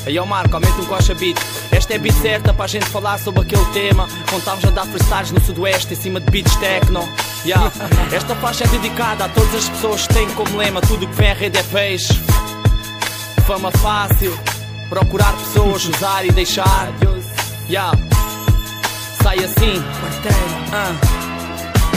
Aí ó Marco, aumenta um coxa beat. Esta é a beat certa para a gente falar sobre aquele tema. Quando estávamos a dar freestyles no sudoeste em cima de beats techno. Esta faixa é dedicada a todas as pessoas que têm como lema: tudo que vem à rede é peixe. Fama fácil, procurar pessoas, usar e deixar. Sai assim.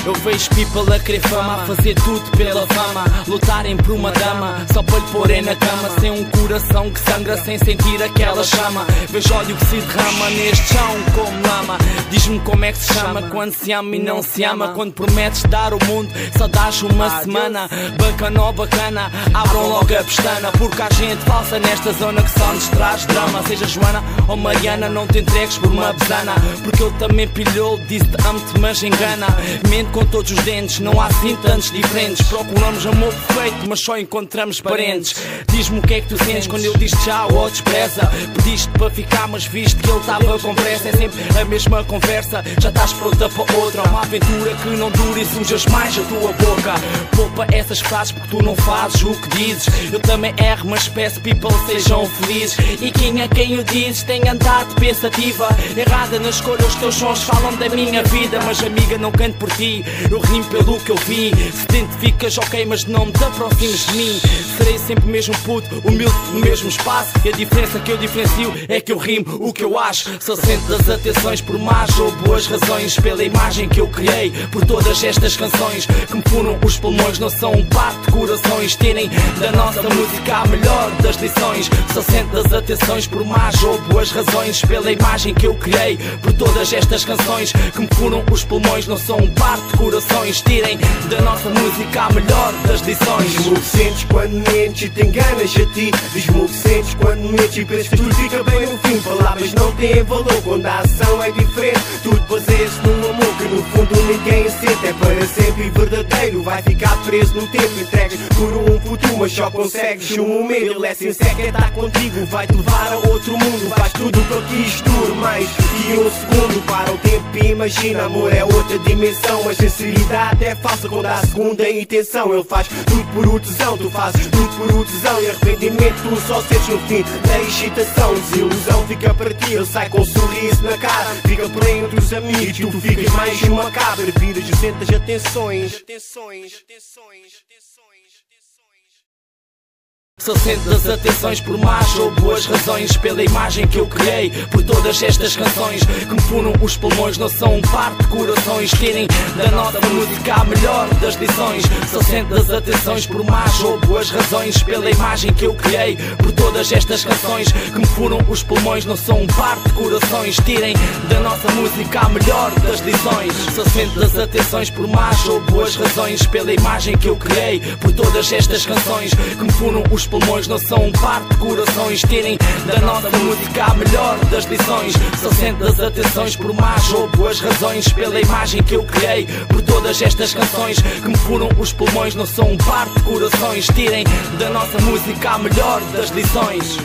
Eu vejo people a querer fama, a fazer tudo pela fama, lutarem por uma dama, só para lhe porem na cama, sem um coração que sangra, sem sentir aquela chama. Vejo ódio que se derrama neste chão como lama. Diz-me como é que se chama quando se ama e não se ama, quando prometes dar o mundo, só dás uma semana. Bacana ou bacana, abram logo a pestana, porque há gente falsa nesta zona que só nos traz drama. Seja Joana ou Mariana, não te entregues por uma besana, porque ele também pilhou, disse-te amo-te mas engana. Mente com todos os dentes, não há assim tantos diferentes. Procuramos amor perfeito, mas só encontramos parentes. Diz-me o que é que tu sentes quando eu disse tchau ou despreza. Pediste para ficar, mas viste que ele estava com pressa. É sempre a mesma conversa, já estás pronta para outra. Uma aventura que não dura e sujas mais a tua boca. Poupa essas frases porque tu não fazes o que dizes. Eu também erro, mas peço people sejam felizes. E quem a quem o dizes tem andado pensativa, errada nas escolhas, os teus sons falam da minha vida. Mas amiga, não canto por ti, eu rimo pelo que eu vi. Se te identificas, ok, mas não te aproximes de mim. Serei sempre o mesmo puto, humilde no mesmo espaço. E a diferença que eu diferencio é que eu rimo o que eu acho. Sou centro das atenções por más ou boas razões, pela imagem que eu criei, por todas estas canções que me furam os pulmões. Não são um par de corações, tirem da nossa música a melhor das lições. Sou centro das atenções por más ou boas razões, pela imagem que eu criei, por todas estas canções que me furam os pulmões. Não são um par de corações, tirem da nossa música a melhor das lições. Diz-me o que sentes quando mentes e te enganas a ti. Diz-me o que sentes quando mentes e pensas que tudo fica bem no fim. Palavras não têm valor quando a ação é diferente. Tudo baseia-se num amor que no fundo ninguém sente. É para sempre e verdadeiro, vai ficar preso no tempo. Entregas por um futuro, mas só consegues um momento. Ele é sincero, quer estar contigo, vai-te levar a outro mundo. Faz tudo para que isto dure mais e um segundo. Para o tempo e imagina, amor é outra dimensão. A sinceridade é falsa quando há segunda intenção. Ele faz tudo por tesão, tu fazes tudo por tesão. E arrependimento tu só sentes no fim da excitação. Desilusão fica para ti, ele sai com um sorriso na cara. Fica por aí entre os amigos, tu ficas mais macabro. Viras o centro das atenções. Sou centro das atenções por más ou boas razões, pela imagem que eu criei, por todas estas canções que me furam os pulmões. Não são um par de corações, tirem da nossa música a melhor das lições. Sou centro das atenções por más ou boas razões, pela imagem que eu criei, por todas estas canções que me furam os pulmões. Não são um par de corações, tirem da nossa música a melhor das lições. Sou centro das atenções por más ou boas razões, pela imagem que eu criei, por todas estas canções que me furam os pulmões. Não são um par de corações, tirem da nossa música a melhor das lições. Sou centro das atenções por más ou boas razões, pela imagem que eu criei, por todas estas canções que me furam os pulmões. Não são um par de corações, tirem da nossa música a melhor das lições.